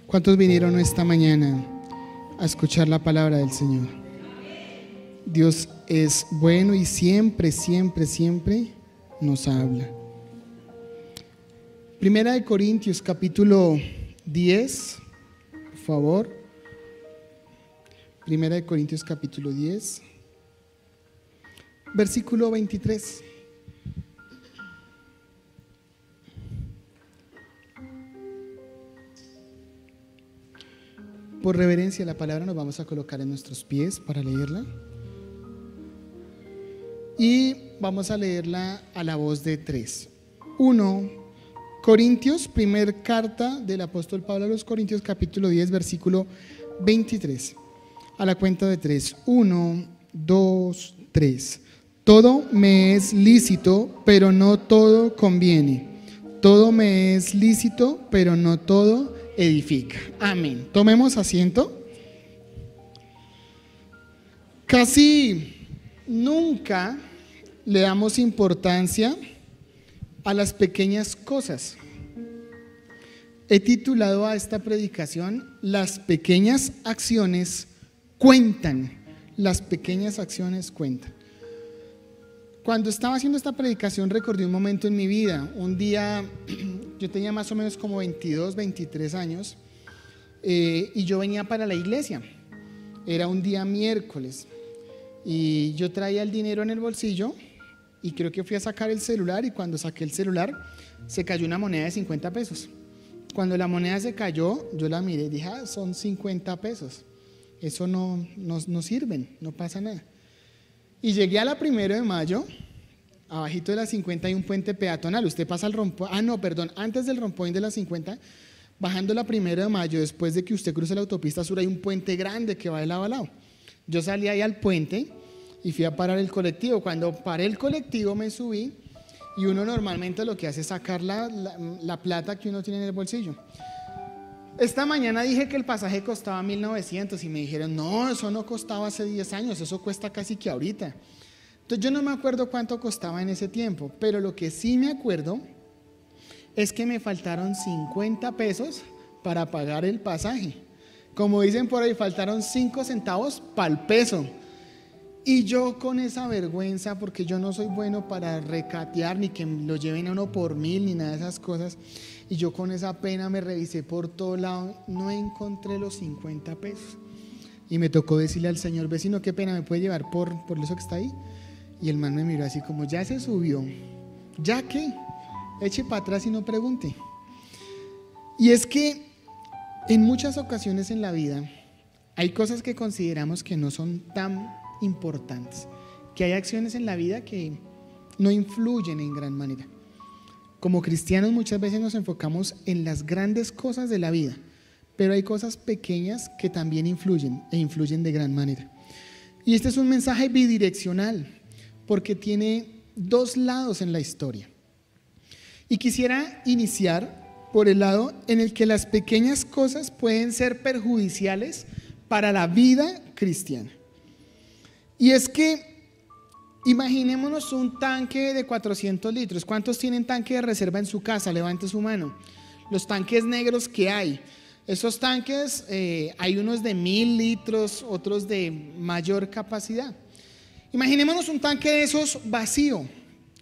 ¿Cuántos vinieron esta mañana a escuchar la palabra del Señor? Dios es bueno y siempre, siempre, siempre nos habla. Primera de Corintios capítulo 10, por favor. Primera de Corintios capítulo 10, versículo 23. Por reverencia a la palabra nos vamos a colocar en nuestros pies para leerla. Y vamos a leerla a la voz de tres. 1 Corintios, primer carta del apóstol Pablo a los Corintios, capítulo 10, versículo 23. A la cuenta de 3. 1, 2, 3. Todo me es lícito, pero no todo conviene. Todo me es lícito, pero no todo edifica. Amén. Tomemos asiento. Casi nunca le damos importancia a las pequeñas cosas. He titulado a esta predicación: Las pequeñas acciones cuentan. Las pequeñas acciones cuentan. Cuando estaba haciendo esta predicación recordé un momento en mi vida. Un día, yo tenía más o menos como 22, 23 años, y yo venía para la iglesia. Era un día miércoles y yo traía el dinero en el bolsillo y creo que fui a sacar el celular, y cuando saqué el celular se cayó una moneda de 50 pesos. Cuando la moneda se cayó, yo la miré y dije: son 50 pesos, eso no sirven, no pasa nada. Y llegué a la 1 de mayo, abajito de la 50 hay un puente peatonal. Usted pasa al rompoint, antes del rompoint de la 50, bajando la 1 de mayo, después de que usted cruce la autopista sur, hay un puente grande que va de lado a lado. Yo salí ahí al puente y fui a parar el colectivo. Cuando paré el colectivo me subí, y uno normalmente lo que hace es sacar la plata que uno tiene en el bolsillo. Esta mañana dije que el pasaje costaba 1.900 y me dijeron: no, eso no costaba hace 10 años, eso cuesta casi que ahorita. Entonces yo no me acuerdo cuánto costaba en ese tiempo, pero lo que sí me acuerdo es que me faltaron 50 pesos para pagar el pasaje. Como dicen por ahí, faltaron 5 centavos para el peso. Y yo con esa vergüenza, porque yo no soy bueno para recatear, ni que lo lleven a uno por 1.000, ni nada de esas cosas, y yo con esa pena me revisé por todo lado, no encontré los 50 pesos. Y me tocó decirle al señor: vecino, qué pena, ¿me puede llevar por eso que está ahí? Y el man me miró así como: ya se subió, ¿ya qué? Eche para atrás y no pregunte. Y es que en muchas ocasiones en la vida hay cosas que consideramos que no son tan importantes, que hay acciones en la vida que no influyen en gran manera. Como cristianos muchas veces nos enfocamos en las grandes cosas de la vida, pero hay cosas pequeñas que también influyen, e influyen de gran manera. Y este es un mensaje bidireccional, porque tiene dos lados en la historia. Y quisiera iniciar por el lado en el que las pequeñas cosas pueden ser perjudiciales para la vida cristiana. Y es que imaginémonos un tanque de 400 litros. ¿Cuántos tienen tanque de reserva en su casa? Levante su mano. Los tanques negros que hay. Esos tanques, hay unos de 1.000 litros, otros de mayor capacidad. Imaginémonos un tanque de esos vacío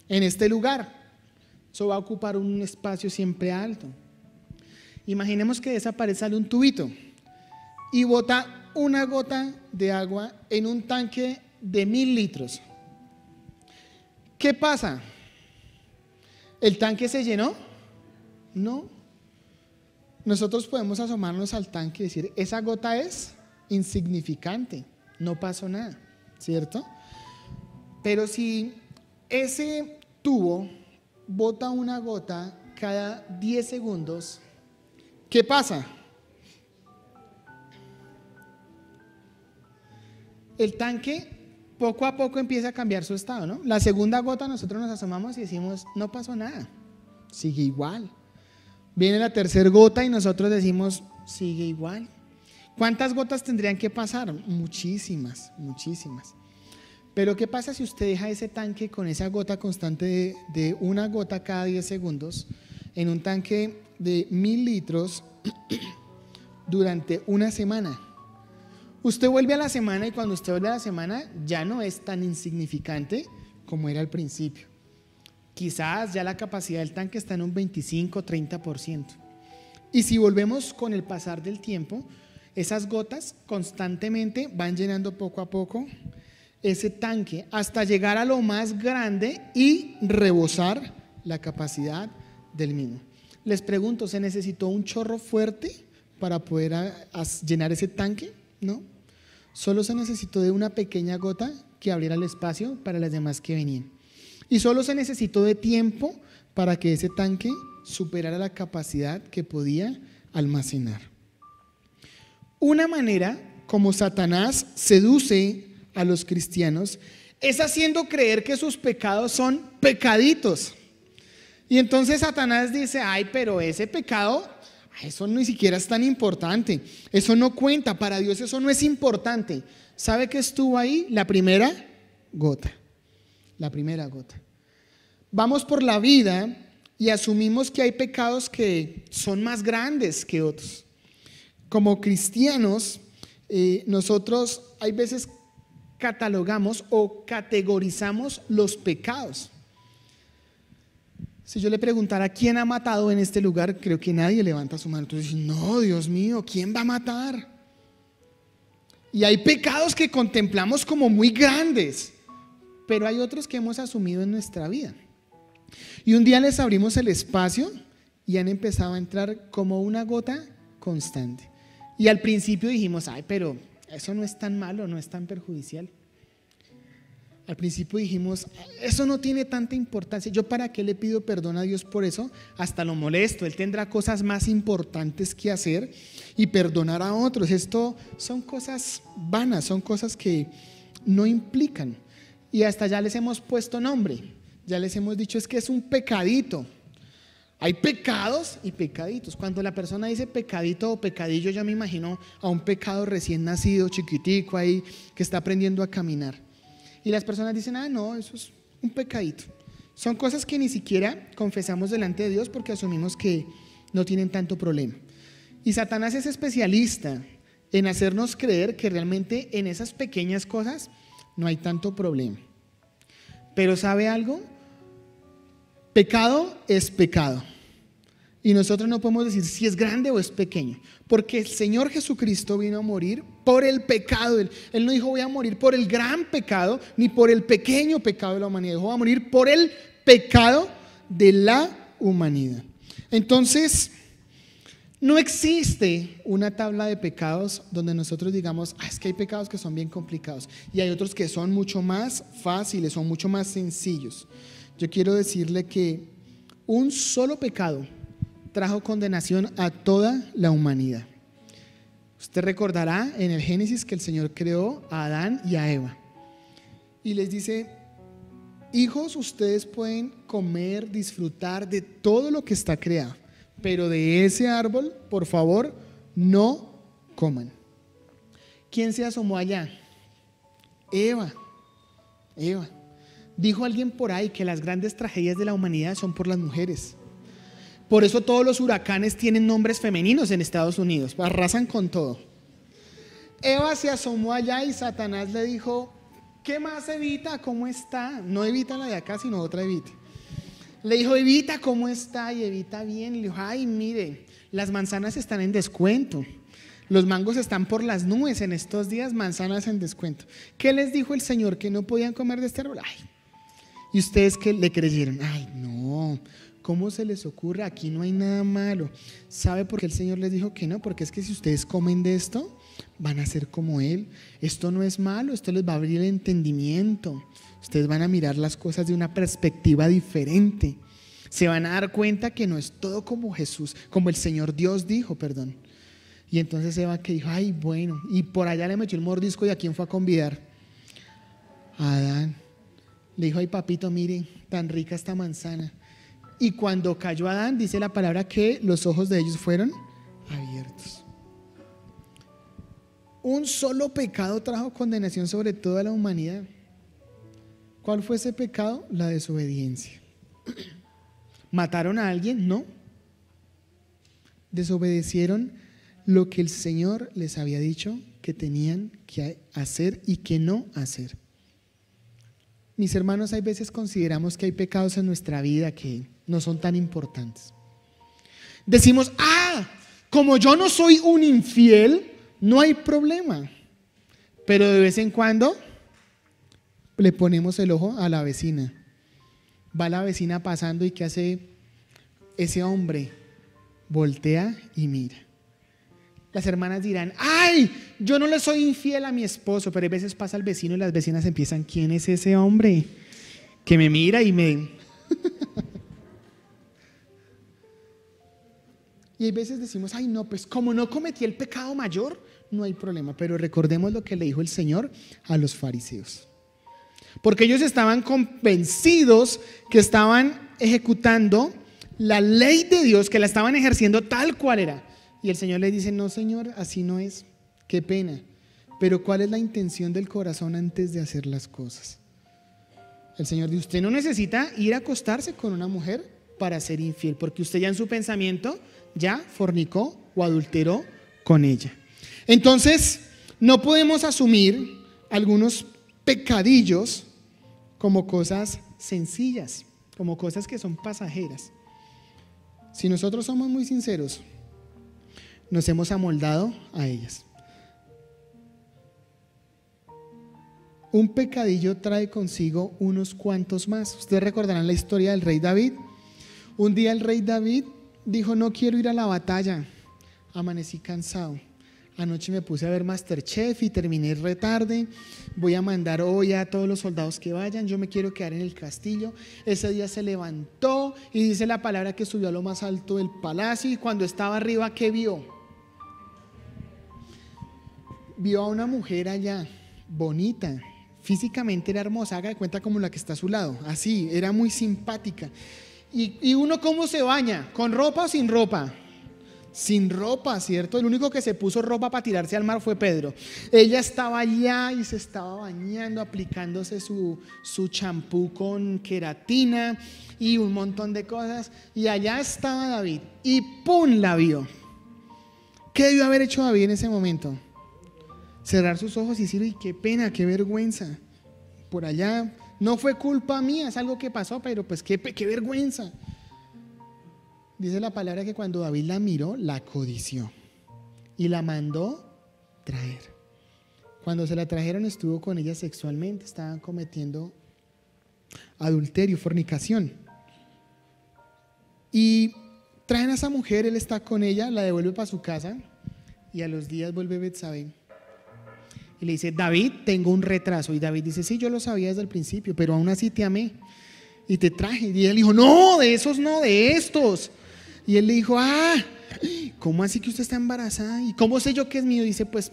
en este lugar. Eso va a ocupar un espacio siempre alto. Imaginemos que de esa pared sale un tubito y bota una gota de agua en un tanque de 1.000 litros. ¿Qué pasa? ¿El tanque se llenó? No. Nosotros podemos asomarnos al tanque y decir: esa gota es insignificante, no pasó nada, ¿cierto? Pero si ese tubo bota una gota cada 10 segundos, ¿qué pasa? El tanque poco a poco empieza a cambiar su estado, ¿no? La segunda gota nosotros nos asomamos y decimos: no pasó nada, sigue igual. Viene la tercera gota y nosotros decimos: sigue igual. ¿Cuántas gotas tendrían que pasar? Muchísimas, muchísimas. Pero ¿qué pasa si usted deja ese tanque con esa gota constante de una gota cada 10 segundos en un tanque de 1.000 litros durante una semana. Usted vuelve a la semana y cuando usted vuelve a la semana ya no es tan insignificante como era al principio. Quizás ya la capacidad del tanque está en un 25-30%. Y si volvemos con el pasar del tiempo, esas gotas constantemente van llenando poco a poco ese tanque hasta llegar a lo más grande y rebosar la capacidad del mismo. Les pregunto, ¿se necesitó un chorro fuerte para poder llenar ese tanque? No, solo se necesitó de una pequeña gota que abriera el espacio para las demás que venían. Y solo se necesitó de tiempo para que ese tanque superara la capacidad que podía almacenar. Una manera como Satanás seduce a los cristianos es haciendo creer que sus pecados son pecaditos. Y entonces Satanás dice, ay, pero ese pecado, eso ni siquiera es tan importante, eso no cuenta, para Dios eso no es importante. ¿Sabe qué estuvo ahí? La primera gota. Vamos por la vida y asumimos que hay pecados que son más grandes que otros. Como cristianos, nosotros hay veces catalogamos o categorizamos los pecados. Si yo le preguntara quién ha matado en este lugar, creo que nadie levanta su mano. Entonces, no, Dios mío, ¿quién va a matar? Y hay pecados que contemplamos como muy grandes, pero hay otros que hemos asumido en nuestra vida. Y un día les abrimos el espacio y han empezado a entrar como una gota constante. Y al principio dijimos, ay, pero eso no es tan malo, no es tan perjudicial. Al principio dijimos, eso no tiene tanta importancia. ¿Yo para qué le pido perdón a Dios por eso? Hasta lo molesto, Él tendrá cosas más importantes que hacer y perdonar a otros. Esto son cosas vanas, son cosas que no implican. Y hasta ya les hemos puesto nombre, ya les hemos dicho es que es un pecadito. Hay pecados y pecaditos. Cuando la persona dice pecadito o pecadillo, yo me imagino a un pecado recién nacido, chiquitico ahí, que está aprendiendo a caminar. Y las personas dicen, no, eso es un pecadito. Son cosas que ni siquiera confesamos delante de Dios porque asumimos que no tienen tanto problema. Y Satanás es especialista en hacernos creer que realmente en esas pequeñas cosas no hay tanto problema. Pero ¿sabe algo? Pecado es pecado. Y nosotros no podemos decir si es grande o es pequeño, porque el Señor Jesucristo vino a morir por el pecado. Él no dijo voy a morir por el gran pecado, ni por el pequeño pecado de la humanidad. Dijo voy a morir por el pecado de la humanidad. Entonces, no existe una tabla de pecados donde nosotros digamos, es que hay pecados que son bien complicados y hay otros que son mucho más fáciles, son mucho más sencillos. Yo quiero decirle que un solo pecado trajo condenación a toda la humanidad. Usted recordará en el Génesis que el Señor creó a Adán y a Eva y les dice, hijos, ustedes pueden comer, disfrutar de todo lo que está creado, pero de ese árbol, por favor, no coman. ¿Quién se asomó allá? Eva. Dijo alguien por ahí que las grandes tragedias de la humanidad son por las mujeres. Por eso todos los huracanes tienen nombres femeninos en Estados Unidos, arrasan con todo. Eva se asomó allá y Satanás le dijo, ¿qué más, Evita? ¿Cómo está? No Evita la de acá, sino otra Evita. Le dijo, Evita, ¿cómo está? Y Evita bien. Y le dijo, ay, mire, las manzanas están en descuento. Los mangos están por las nubes en estos días, manzanas en descuento. ¿Qué les dijo el Señor? ¿Que no podían comer de este árbol? Ay. ¿Y ustedes qué le creyeron? Ay, no, ¿cómo se les ocurre? Aquí no hay nada malo. ¿Sabe por qué el Señor les dijo que no? Porque es que si ustedes comen de esto, van a ser como Él. Esto no es malo, esto les va a abrir el entendimiento. Ustedes van a mirar las cosas de una perspectiva diferente. Se van a dar cuenta que no es todo como Jesús, como el Señor Dios dijo, perdón. Y entonces Eva que dijo, ay, bueno, y por allá le metió el mordisco y ¿a quién fue a convidar? A Adán. Le dijo, ay, papito, mire, tan rica esta manzana. Y cuando cayó Adán, dice la palabra que los ojos de ellos fueron abiertos. Un solo pecado trajo condenación sobre toda la humanidad. ¿Cuál fue ese pecado? La desobediencia. ¿Mataron a alguien? No. Desobedecieron lo que el Señor les había dicho que tenían que hacer y que no hacer. Mis hermanos, hay veces consideramos que hay pecados en nuestra vida que no son tan importantes. Decimos, como yo no soy un infiel, no hay problema. Pero de vez en cuando le ponemos el ojo a la vecina. Va la vecina pasando y ¿qué hace ese hombre? Voltea y mira. Las hermanas dirán, ¡ay! Yo no le soy infiel a mi esposo, pero a veces pasa el vecino y las vecinas empiezan, ¿quién es ese hombre que me mira y me... Y hay veces decimos, ay no, pues como no cometí el pecado mayor, no hay problema. Pero recordemos lo que le dijo el Señor a los fariseos. Porque ellos estaban convencidos que estaban ejecutando la ley de Dios, que la estaban ejerciendo tal cual era. Y el Señor les dice, no Señor, así no es, qué pena. Pero ¿cuál es la intención del corazón antes de hacer las cosas? El Señor dice, usted no necesita ir a acostarse con una mujer para ser infiel, porque usted ya en su pensamiento ya fornicó o adulteró con ella. Entonces, no podemos asumir algunos pecadillos como cosas sencillas, como cosas que son pasajeras. Si nosotros somos muy sinceros, nos hemos amoldado a ellas. Un pecadillo trae consigo unos cuantos más. Ustedes recordarán la historia del rey David. Un día el rey David dijo, no quiero ir a la batalla, amanecí cansado. Anoche me puse a ver MasterChef y terminé re tarde. Voy a mandar hoy a todos los soldados que vayan, yo me quiero quedar en el castillo. Ese día se levantó y dice la palabra que subió a lo más alto del palacio, y cuando estaba arriba, ¿qué vio? Vio a una mujer allá, bonita, físicamente era hermosa, haga de cuenta como la que está a su lado, así, era muy simpática. Y uno, ¿cómo se baña? ¿Con ropa o sin ropa? Sin ropa, ¿cierto? El único que se puso ropa para tirarse al mar fue Pedro. Ella estaba allá y se estaba bañando, aplicándose su champú con queratina y un montón de cosas. Y allá estaba David y ¡pum! La vio. ¿Qué debió haber hecho David en ese momento? Cerrar sus ojos y decir, ¡ay, qué pena, qué vergüenza! Por allá no fue culpa mía, es algo que pasó, pero pues qué vergüenza. Dice la palabra que cuando David la miró, la codició y la mandó traer. Cuando se la trajeron, estuvo con ella sexualmente, estaban cometiendo adulterio, fornicación. Y traen a esa mujer, él está con ella, la devuelve para su casa y a los días vuelve Betsabé. Y le dice, David, tengo un retraso. Y David dice, sí, yo lo sabía desde el principio, pero aún así te amé y te traje. Y él dijo, no, de esos no, de estos. Y él le dijo, ¿cómo así que usted está embarazada? ¿Y cómo sé yo que es mío? Dice, pues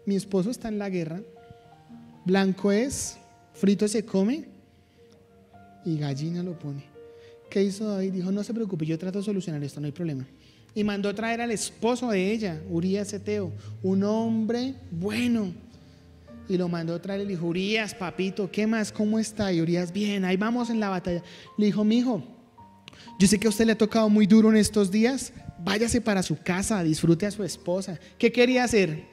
mi esposo está en la guerra, blanco es, frito se come y gallina lo pone. ¿Qué hizo David? Dijo, no se preocupe, yo trato de solucionar esto, no hay problema. Y mandó traer al esposo de ella, Urías Eteo, un hombre bueno. Y lo mandó traer, le dijo, Urías, papito, ¿qué más? ¿Cómo está? Y Urías, bien, ahí vamos en la batalla. Le dijo, mijo, yo sé que a usted le ha tocado muy duro en estos días, váyase para su casa, disfrute a su esposa. ¿Qué quería hacer?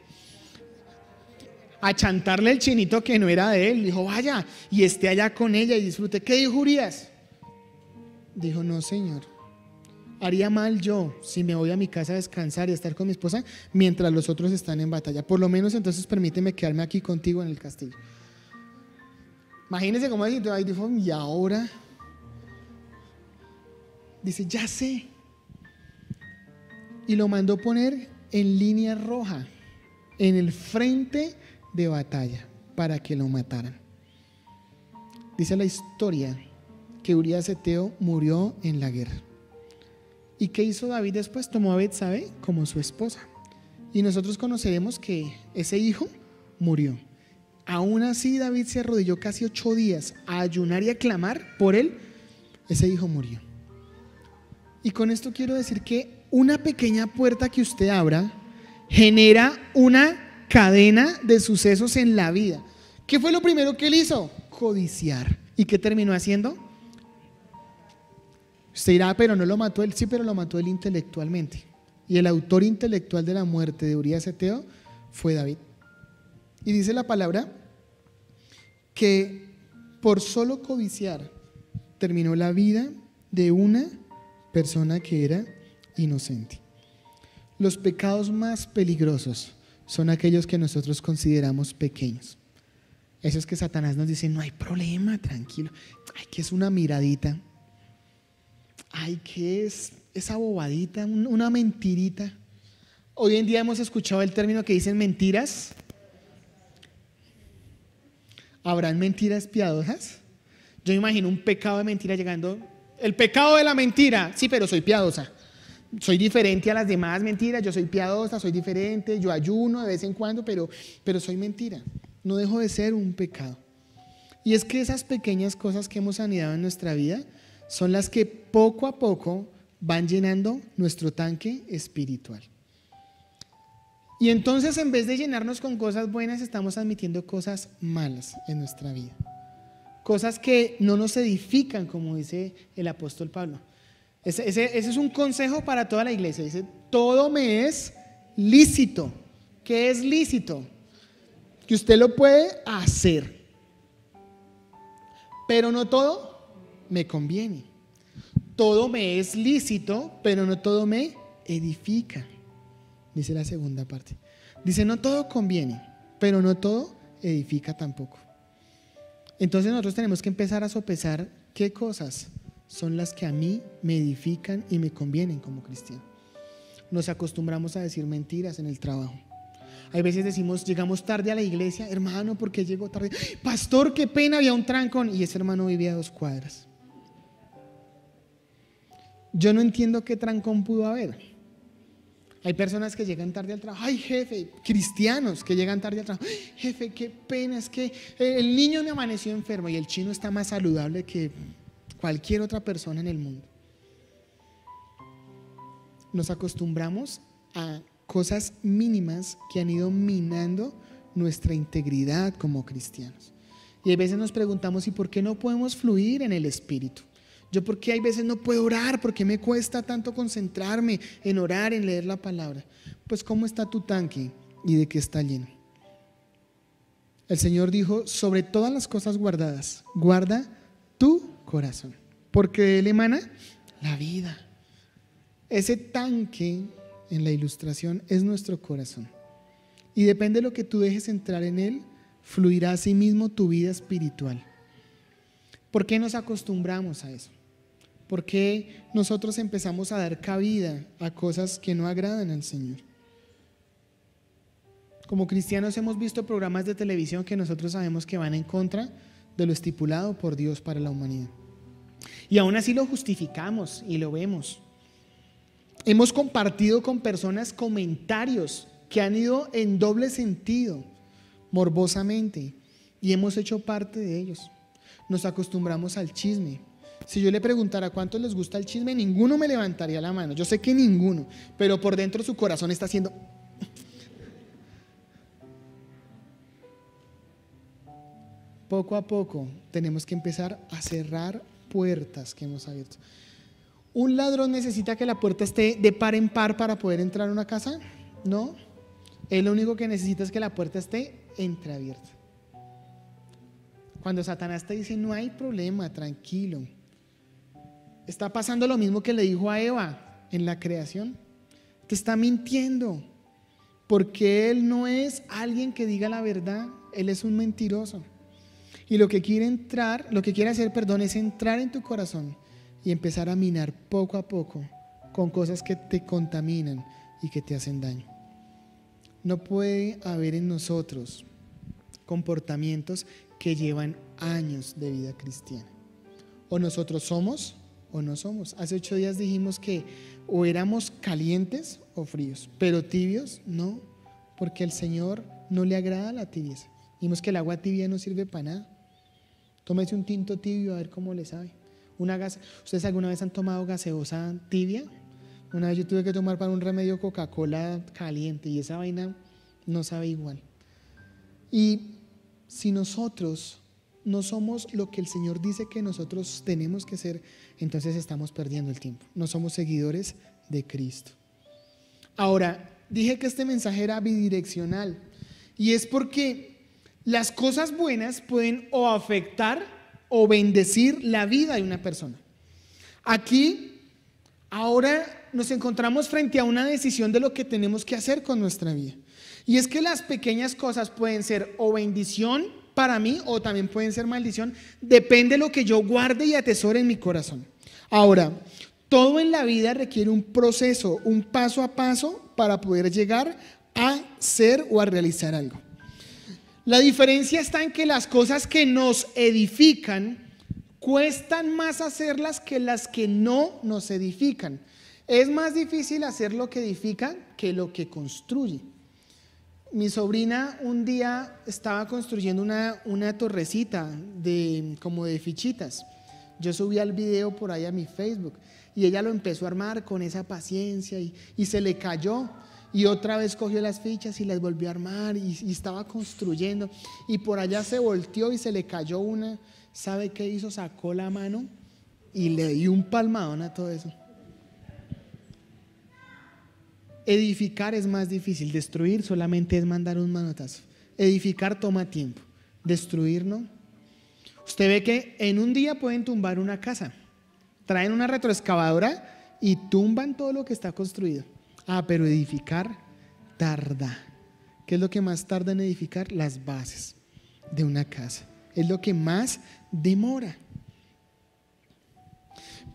Achantarle el chinito que no era de él. Dijo, vaya y esté allá con ella y disfrute. ¿Qué dijo Urías? Dijo, no señor, haría mal yo si me voy a mi casa a descansar y a estar con mi esposa mientras los otros están en batalla. Por lo menos entonces permíteme quedarme aquí contigo en el castillo. Imagínense cómo dijo, y ahora dice, ya sé. Y lo mandó poner en línea roja, en el frente de batalla, para que lo mataran. Dice la historia que Urías Eteo murió en la guerra. ¿Y qué hizo David después? Tomó a Betsabé como su esposa. Y nosotros conoceremos que ese hijo murió. Aún así David se arrodilló casi 8 días a ayunar y a clamar por él. Ese hijo murió. Y con esto quiero decir que una pequeña puerta que usted abra genera una cadena de sucesos en la vida. ¿Qué fue lo primero que él hizo? Codiciar. ¿Y qué terminó haciendo? Usted dirá, pero no lo mató él. Sí, pero lo mató él intelectualmente. y el autor intelectual de la muerte de Urías Eteo fue David. Y dice la palabra que por solo codiciar terminó la vida de una persona que era inocente. Los pecados más peligrosos son aquellos que nosotros consideramos pequeños. Esos que Satanás nos dice, no hay problema, tranquilo. Ay, que es una miradita. Ay, que es esa bobadita, una mentirita. Hoy en día hemos escuchado el término que dicen mentiras. ¿Habrán mentiras piadosas? Yo me imagino un pecado de mentira llegando. El pecado de la mentira. Sí, pero soy piadosa. Soy diferente a las demás mentiras. Yo soy piadosa, soy diferente. Yo ayuno de vez en cuando, pero soy mentira. No dejo de ser un pecado. Y es que esas pequeñas cosas que hemos anidado en nuestra vida son las que poco a poco van llenando nuestro tanque espiritual. Y entonces, en vez de llenarnos con cosas buenas, estamos admitiendo cosas malas en nuestra vida. Cosas que no nos edifican, como dice el apóstol Pablo. Ese es un consejo para toda la iglesia. Dice, todo me es lícito. ¿Qué es lícito? Que usted lo puede hacer. Pero no todo me conviene. Todo me es lícito, pero no todo me edifica. Dice la segunda parte. Dice, no todo conviene, pero no todo edifica tampoco. Entonces nosotros tenemos que empezar a sopesar qué cosas son las que a mí me edifican y me convienen como cristiano. Nos acostumbramos a decir mentiras en el trabajo. Hay veces decimos, llegamos tarde a la iglesia, hermano, ¿por qué llegó tarde? Pastor, qué pena, había un trancón. Y ese hermano vivía a 2 cuadras. Yo no entiendo qué trancón pudo haber. Hay personas que llegan tarde al trabajo. Ay, jefe, cristianos que llegan tarde al trabajo. Ay, jefe, qué pena, es que el niño me amaneció enfermo y el chino está más saludable que cualquier otra persona en el mundo. Nos acostumbramos a cosas mínimas que han ido minando nuestra integridad como cristianos. Y a veces nos preguntamos, ¿y por qué no podemos fluir en el Espíritu? Yo, ¿por qué hay veces no puedo orar? ¿Por qué me cuesta tanto concentrarme en orar, en leer la palabra? Pues, ¿cómo está tu tanque y de qué está lleno? El Señor dijo, sobre todas las cosas guardadas, guarda tu corazón, porque de él emana la vida. Ese tanque en la ilustración es nuestro corazón. Y depende de lo que tú dejes entrar en él, fluirá a sí mismo tu vida espiritual. ¿Por qué nos acostumbramos a eso? ¿Por qué nosotros empezamos a dar cabida a cosas que no agradan al Señor? Como cristianos hemos visto programas de televisión que nosotros sabemos que van en contra de lo estipulado por Dios para la humanidad. Y aún así lo justificamos y lo vemos. Hemos compartido con personas comentarios que han ido en doble sentido, morbosamente, y hemos hecho parte de ellos. Nos acostumbramos al chisme. Si yo le preguntara cuántos les gusta el chisme, ninguno me levantaría la mano. Yo sé que ninguno, pero por dentro su corazón está haciendo. Poco a poco tenemos que empezar a cerrar puertas que hemos abierto. ¿Un ladrón necesita que la puerta esté de par en par para poder entrar a una casa? No. Él lo único que necesita es que la puerta esté entreabierta. Cuando Satanás te dice, no hay problema, tranquilo. Está pasando lo mismo que le dijo a Eva en la creación. Te está mintiendo, porque él no es alguien que diga la verdad, él es un mentiroso. Y lo que quiere hacer, es entrar en tu corazón y empezar a minar poco a poco con cosas que te contaminan y que te hacen daño. No puede haber en nosotros comportamientos que llevan años de vida cristiana. O nosotros somos o no somos. Hace 8 días dijimos que o éramos calientes o fríos, pero tibios no, porque al Señor no le agrada la tibieza. Dijimos que el agua tibia no sirve para nada. Tómese un tinto tibio a ver cómo le sabe. ¿Ustedes alguna vez han tomado gaseosa tibia? Una vez yo tuve que tomar para un remedio Coca-Cola caliente y esa vaina no sabe igual. Y si nosotros no somos lo que el Señor dice que nosotros tenemos que ser, entonces estamos perdiendo el tiempo. No somos seguidores de Cristo. Ahora, dije que este mensaje era bidireccional y es porque las cosas buenas pueden o afectar o bendecir la vida de una persona. Aquí, ahora nos encontramos frente a una decisión de lo que tenemos que hacer con nuestra vida. Y es que las pequeñas cosas pueden ser o bendición para mí o también pueden ser maldición. Depende de lo que yo guarde y atesore en mi corazón. Ahora, todo en la vida requiere un proceso, un paso a paso para poder llegar a ser o a realizar algo. La diferencia está en que las cosas que nos edifican cuestan más hacerlas que las que no nos edifican. Es más difícil hacer lo que edifica que lo que construye. Mi sobrina un día estaba construyendo una torrecita como de fichitas. Yo subí el video por ahí a mi Facebook y ella lo empezó a armar con esa paciencia y se le cayó y otra vez cogió las fichas y las volvió a armar y estaba construyendo y por allá se volteó y se le cayó una. ¿Sabe qué hizo? Sacó la mano y le dio un palmadón a todo eso. Edificar es más difícil, destruir solamente es mandar un manotazo. Edificar toma tiempo, destruir no. Usted ve que en un día pueden tumbar una casa, traen una retroexcavadora y tumban todo lo que está construido. Pero edificar tarda. ¿Qué es lo que más tarda en edificar? Las bases de una casa. Es lo que más demora.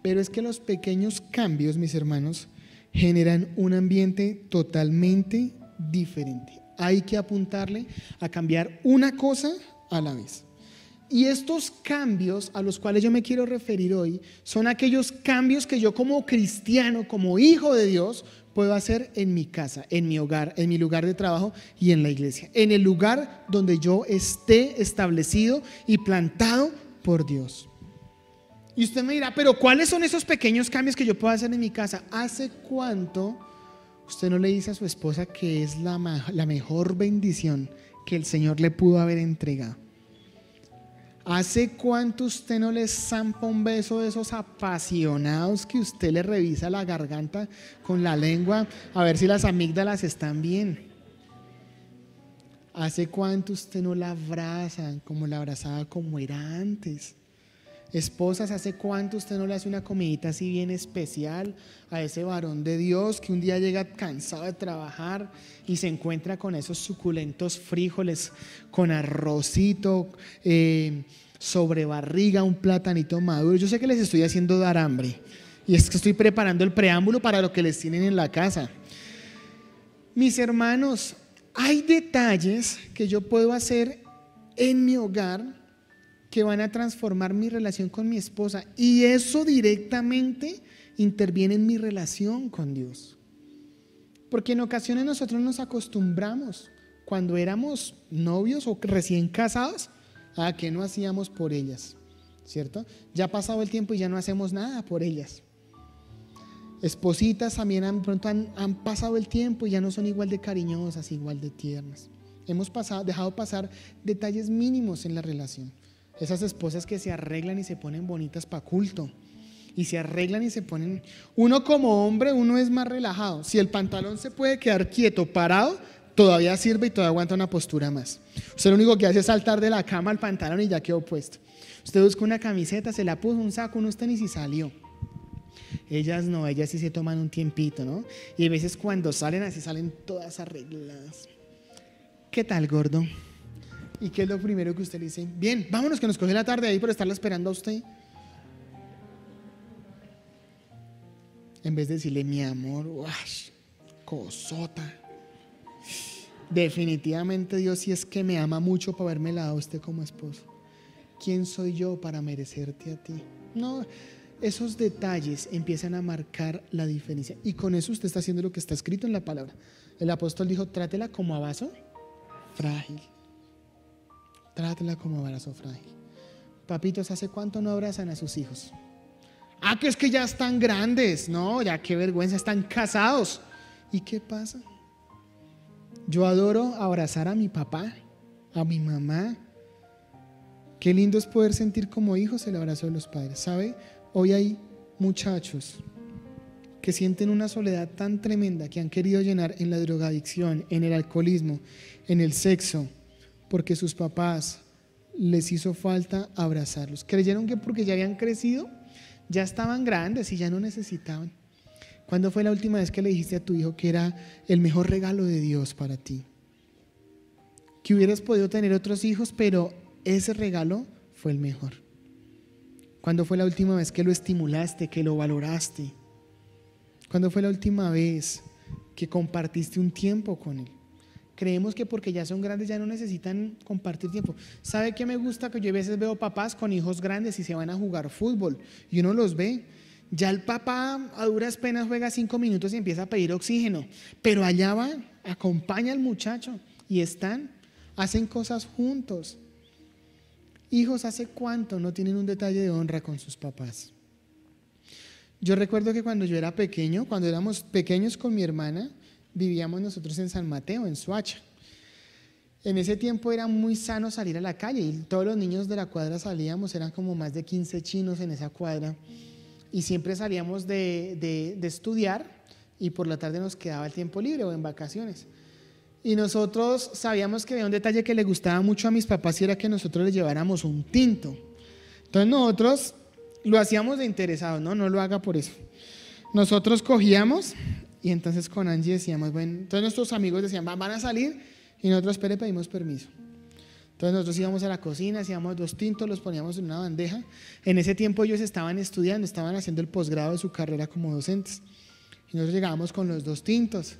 Pero es que los pequeños cambios, mis hermanos, generan un ambiente totalmente diferente. Hay que apuntarle a cambiar una cosa a la vez. Y estos cambios a los cuales yo me quiero referir hoy son aquellos cambios que yo como cristiano, como hijo de Dios, puedo hacer en mi casa, en mi hogar, en mi lugar de trabajo y en la iglesia. En el lugar donde yo esté establecido y plantado por Dios. Y usted me dirá, pero ¿cuáles son esos pequeños cambios que yo puedo hacer en mi casa? ¿Hace cuánto usted no le dice a su esposa que es la mejor bendición que el Señor le pudo haber entregado? ¿Hace cuánto usted no le zampa un beso de esos apasionados que usted le revisa la garganta con la lengua a ver si las amígdalas están bien? ¿Hace cuánto usted no la abraza como la abrazaba como era antes? Esposas, ¿hace cuánto usted no le hace una comidita así bien especial a ese varón de Dios que un día llega cansado de trabajar y se encuentra con esos suculentos frijoles con arrocito, sobre barriga, un platanito maduro? Yo sé que les estoy haciendo dar hambre y es que estoy preparando el preámbulo para lo que les tienen en la casa. Mis hermanos, hay detalles que yo puedo hacer en mi hogar que van a transformar mi relación con mi esposa y eso directamente interviene en mi relación con Dios. Porque en ocasiones nosotros nos acostumbramos cuando éramos novios o recién casados a que no hacíamos por ellas, ¿cierto? Ya ha pasado el tiempo y ya no hacemos nada por ellas. Espositas también pronto han pasado el tiempo y ya no son igual de cariñosas, igual de tiernas. Hemos dejado pasar detalles mínimos en la relación. Esas esposas que se arreglan y se ponen bonitas para culto y se arreglan y se ponen. Uno como hombre, uno es más relajado. Si el pantalón se puede quedar quieto, parado, todavía sirve y todavía aguanta una postura más. Usted lo único que hace es saltar de la cama al pantalón y ya quedó puesto. Usted busca una camiseta, se la puso, un saco, unos tenis y salió. Ellas no, ellas sí se toman un tiempito, ¿no? Y a veces cuando salen así salen todas arregladas. ¿Qué tal, gordo? ¿Y qué es lo primero que usted le dice? Bien, vámonos que nos coge la tarde ahí por estarla esperando a usted. En vez de decirle, mi amor, cosota. Definitivamente Dios sí es que me ama mucho para haberme dado a usted como esposo. ¿Quién soy yo para merecerte a ti? No, esos detalles empiezan a marcar la diferencia. Y con eso usted está haciendo lo que está escrito en la palabra. El apóstol dijo, trátela como a vaso frágil. Trátela como a vaso frágil. Papitos, ¿hace cuánto no abrazan a sus hijos? Que es que ya están grandes. No, ya qué vergüenza, están casados. ¿Y qué pasa? Yo adoro abrazar a mi papá, a mi mamá. Qué lindo es poder sentir como hijos el abrazo de los padres. ¿Sabe? Hoy hay muchachos que sienten una soledad tan tremenda que han querido llenar en la drogadicción, en el alcoholismo, en el sexo, porque sus papás les hizo falta abrazarlos. Creyeron que porque ya habían crecido, ya estaban grandes y ya no necesitaban. ¿Cuándo fue la última vez que le dijiste a tu hijo que era el mejor regalo de Dios para ti? Que hubieras podido tener otros hijos, pero ese regalo fue el mejor. ¿Cuándo fue la última vez que lo estimulaste, que lo valoraste? ¿Cuándo fue la última vez que compartiste un tiempo con él? Creemos que porque ya son grandes ya no necesitan compartir tiempo. ¿Sabe qué me gusta? Que yo a veces veo papás con hijos grandes y se van a jugar fútbol y uno los ve. Ya el papá a duras penas juega 5 minutos y empieza a pedir oxígeno, pero allá va, acompaña al muchacho y hacen cosas juntos. Hijos, ¿hace cuánto no tienen un detalle de honra con sus papás? Yo recuerdo que cuando yo era pequeño, cuando éramos pequeños con mi hermana, vivíamos nosotros en San Mateo, en Soacha. En ese tiempo era muy sano salir a la calle y todos los niños de la cuadra salíamos, eran como más de 15 chinos en esa cuadra y siempre salíamos de estudiar y por la tarde nos quedaba el tiempo libre o en vacaciones. Y nosotros sabíamos que había un detalle que le gustaba mucho a mis papás y era que nosotros les lleváramos un tinto. Entonces nosotros lo hacíamos de interesados, no lo haga por eso. Nosotros cogíamos y entonces con Angie decíamos, bueno, entonces nuestros amigos decían, van a salir y nosotros pedimos permiso. Entonces nosotros íbamos a la cocina, hacíamos 2 tintos, los poníamos en una bandeja. En ese tiempo ellos estaban estudiando, estaban haciendo el posgrado de su carrera como docentes. Y nosotros llegábamos con los 2 tintos.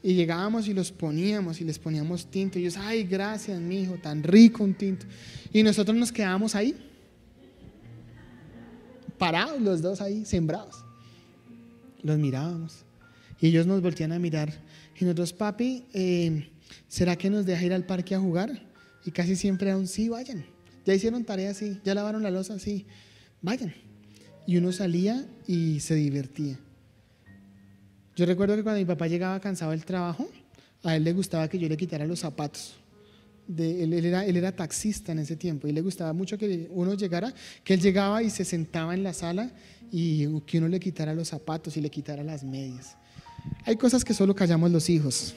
Y llegábamos y los poníamos y les poníamos tinto. Y ellos, ay, gracias, mi hijo, tan rico un tinto. Y nosotros nos quedábamos ahí, parados los 2 ahí, sembrados. Los mirábamos. Y ellos nos voltean a mirar. Y nosotros, papi, ¿será que nos deja ir al parque a jugar? Y casi siempre era un sí, vayan. Ya hicieron tarea, sí. Ya lavaron la loza, sí. Vayan. Y uno salía y se divertía. Yo recuerdo que cuando mi papá llegaba cansado del trabajo, a él le gustaba que yo le quitara los zapatos. Él era taxista en ese tiempo y le gustaba mucho que uno llegara, que él llegaba y se sentaba en la sala y que uno le quitara los zapatos y le quitara las medias. Hay cosas que solo callamos los hijos.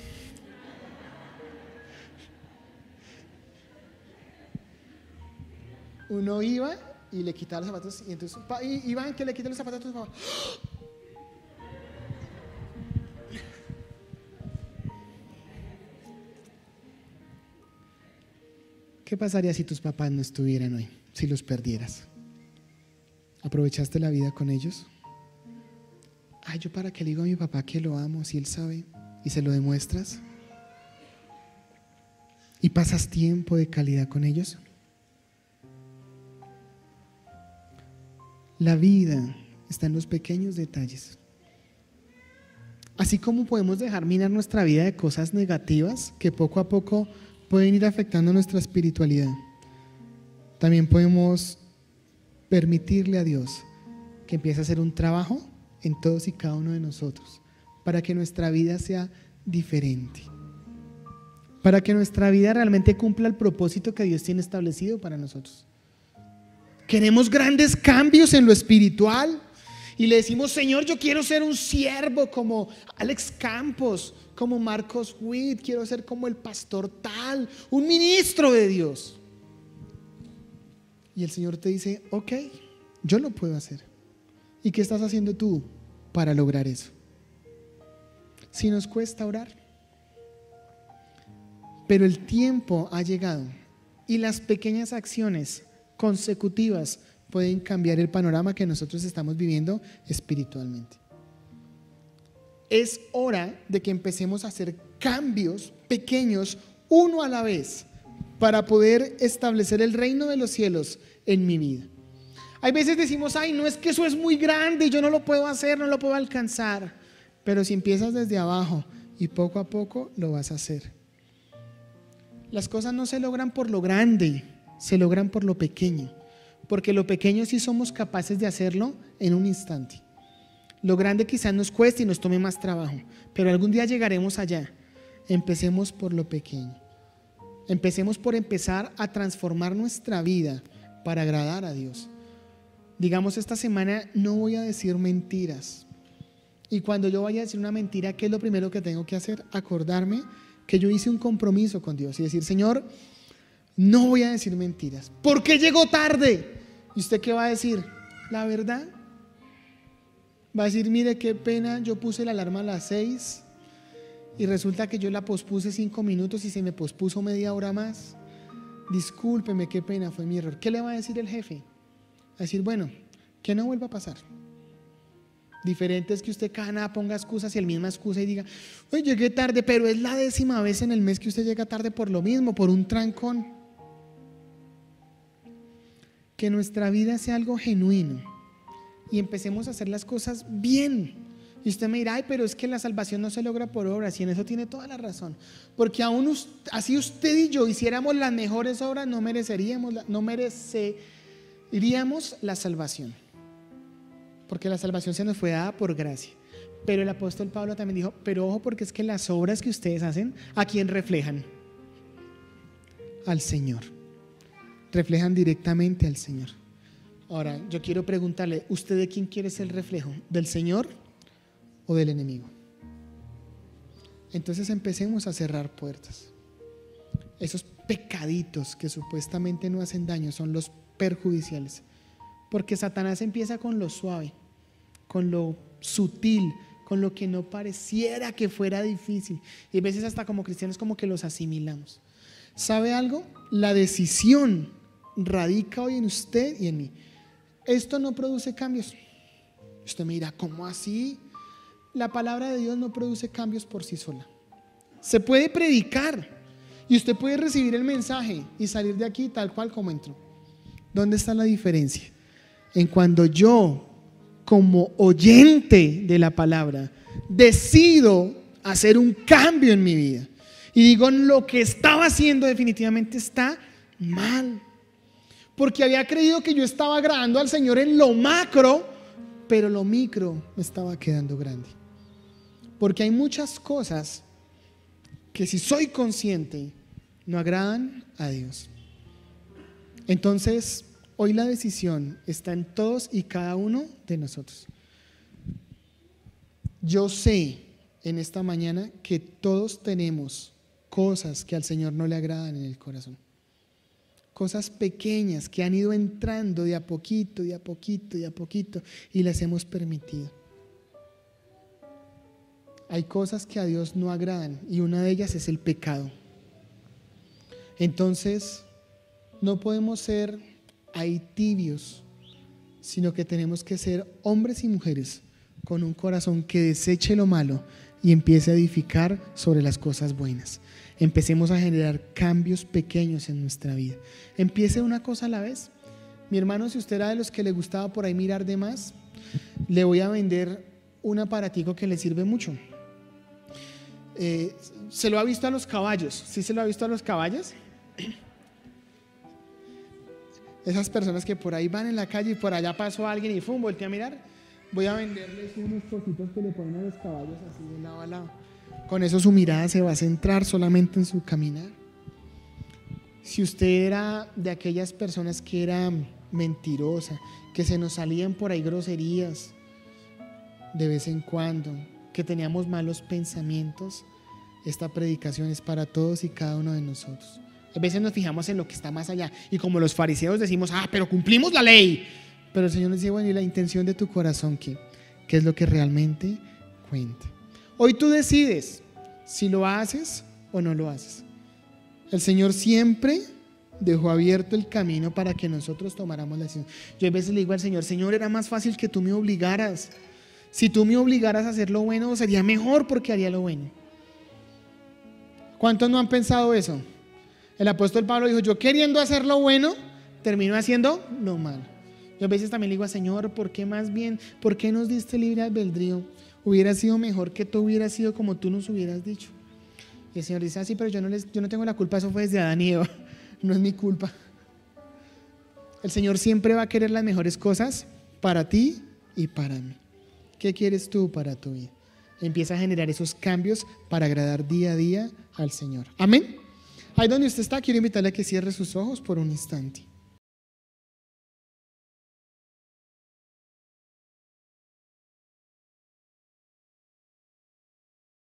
Uno iba y le quitaba los zapatos y entonces iban que le quiten los zapatos a tu papá. ¿Qué pasaría si tus papás no estuvieran hoy? Si los perdieras. ¿Aprovechaste la vida con ellos? Ay, ¿yo para qué le digo a mi papá que lo amo si él sabe? ¿Y se lo demuestras? ¿Y pasas tiempo de calidad con ellos? La vida está en los pequeños detalles. Así como podemos dejar minar nuestra vida de cosas negativas que poco a poco pueden ir afectando nuestra espiritualidad, también podemos permitirle a Dios que empiece a hacer un trabajo en todos y cada uno de nosotros para que nuestra vida sea diferente, para que nuestra vida realmente cumpla el propósito que Dios tiene establecido para nosotros. Queremos grandes cambios en lo espiritual y le decimos, Señor, yo quiero ser un siervo como Alex Campos, como Marcos Witt, quiero ser como el pastor tal, un ministro de Dios. Y el Señor te dice, ok, yo lo puedo hacer. ¿Y qué estás haciendo tú para lograr eso? Si nos cuesta orar, pero el tiempo ha llegado y las pequeñas acciones consecutivas pueden cambiar el panorama que nosotros estamos viviendo espiritualmente. Es hora de que empecemos a hacer cambios pequeños, uno a la vez, para poder establecer el reino de los cielos en mi vida. Hay veces decimos, ay, no, es que eso es muy grande y yo no lo puedo hacer, no lo puedo alcanzar. Pero si empiezas desde abajo y poco a poco lo vas a hacer. Las cosas no se logran por lo grande, se logran por lo pequeño. Porque lo pequeño sí somos capaces de hacerlo en un instante. Lo grande quizás nos cueste y nos tome más trabajo, pero algún día llegaremos allá. Empecemos por lo pequeño. Empecemos por empezar a transformar nuestra vida para agradar a Dios. Digamos, esta semana no voy a decir mentiras. Y cuando yo vaya a decir una mentira, ¿qué es lo primero que tengo que hacer? Acordarme que yo hice un compromiso con Dios y decir, Señor, no voy a decir mentiras. ¿Por qué llegó tarde? ¿Y usted qué va a decir? La verdad. Va a decir, mire qué pena, yo puse la alarma a las 6 y resulta que yo la pospuse 5 minutos y se me pospuso media hora más. Discúlpeme, qué pena, fue mi error. ¿Qué le va a decir el jefe? Va a decir, bueno, que no vuelva a pasar. Diferente es que usted cada nada ponga excusas y el misma excusa y diga, oye, llegué tarde, pero es la 10ª vez en el mes que usted llega tarde por lo mismo, por un trancón. Que nuestra vida sea algo genuino y empecemos a hacer las cosas bien. Y usted me dirá, ay, pero es que la salvación no se logra por obras, y en eso tiene toda la razón. Porque aún así usted y yo hiciéramos las mejores obras, no mereceríamos la salvación. Porque la salvación se nos fue dada por gracia. Pero el apóstol Pablo también dijo, pero ojo, porque es que las obras que ustedes hacen, ¿a quién reflejan? Al Señor. Reflejan directamente al Señor. Ahora, yo quiero preguntarle, ¿usted de quién quiere ser el reflejo? ¿Del Señor o del enemigo? Entonces empecemos a cerrar puertas. Esos pecaditos que supuestamente no hacen daño son los perjudiciales. Porque Satanás empieza con lo suave, con lo sutil, con lo que no pareciera que fuera difícil. Y a veces hasta como cristianos como que los asimilamos. ¿Sabe algo? La decisión radica hoy en usted y en mí. Esto no produce cambios. Usted me dirá, ¿cómo así? La palabra de Dios no produce cambios por sí sola. Se puede predicar y usted puede recibir el mensaje y salir de aquí tal cual como entró. ¿Dónde está la diferencia? En cuando yo, como oyente de la palabra, decido hacer un cambio en mi vida y digo, lo que estaba haciendo definitivamente está mal, porque había creído que yo estaba agradando al Señor en lo macro, pero lo micro me estaba quedando grande. Porque hay muchas cosas que, si soy consciente, no agradan a Dios. Entonces, hoy la decisión está en todos y cada uno de nosotros. Yo sé en esta mañana que todos tenemos cosas que al Señor no le agradan en el corazón. Cosas pequeñas que han ido entrando de a poquito, de a poquito, de a poquito, y las hemos permitido. Hay cosas que a Dios no agradan y una de ellas es el pecado. Entonces, no podemos ser ahí tibios, sino que tenemos que ser hombres y mujeres con un corazón que deseche lo malo y empiece a edificar sobre las cosas buenas. Empecemos a generar cambios pequeños en nuestra vida. Empiece una cosa a la vez. Mi hermano, si usted era de los que le gustaba por ahí mirar de más, le voy a vender un aparatico que le sirve mucho. ¿Se lo ha visto a los caballos? ¿Sí se lo ha visto a los caballos? Esas personas que por ahí van en la calle y por allá pasó alguien y voltea a mirar. Voy a venderles unos cositos que le ponen a los caballos así de lado a lado. Con eso su mirada se va a centrar solamente en su caminar. Si usted era de aquellas personas que era mentirosa, que se nos salían por ahí groserías de vez en cuando, que teníamos malos pensamientos, esta predicación es para todos y cada uno de nosotros. A veces nos fijamos en lo que está más allá y como los fariseos decimos, pero cumplimos la ley. Pero el Señor nos dice, bueno, ¿y la intención de tu corazón qué? ¿Qué es lo que realmente cuenta? Hoy tú decides si lo haces o no lo haces. El Señor siempre dejó abierto el camino para que nosotros tomáramos la decisión. Yo a veces le digo al Señor, Señor, era más fácil que tú me obligaras. Si tú me obligaras a hacer lo bueno, sería mejor porque haría lo bueno. ¿Cuántos no han pensado eso? El apóstol Pablo dijo, yo queriendo hacer lo bueno, termino haciendo lo malo. Yo a veces también le digo al Señor, ¿por qué nos diste libre albedrío? Hubiera sido mejor que tú hubieras sido como tú nos hubieras dicho. Y el Señor dice, sí, pero yo no tengo la culpa, eso fue desde Adán y Eva, no es mi culpa. El Señor siempre va a querer las mejores cosas para ti y para mí. ¿Qué quieres tú para tu vida? Empieza a generar esos cambios para agradar día a día al Señor. Amén. Ahí donde usted está, quiero invitarle a que cierre sus ojos por un instante.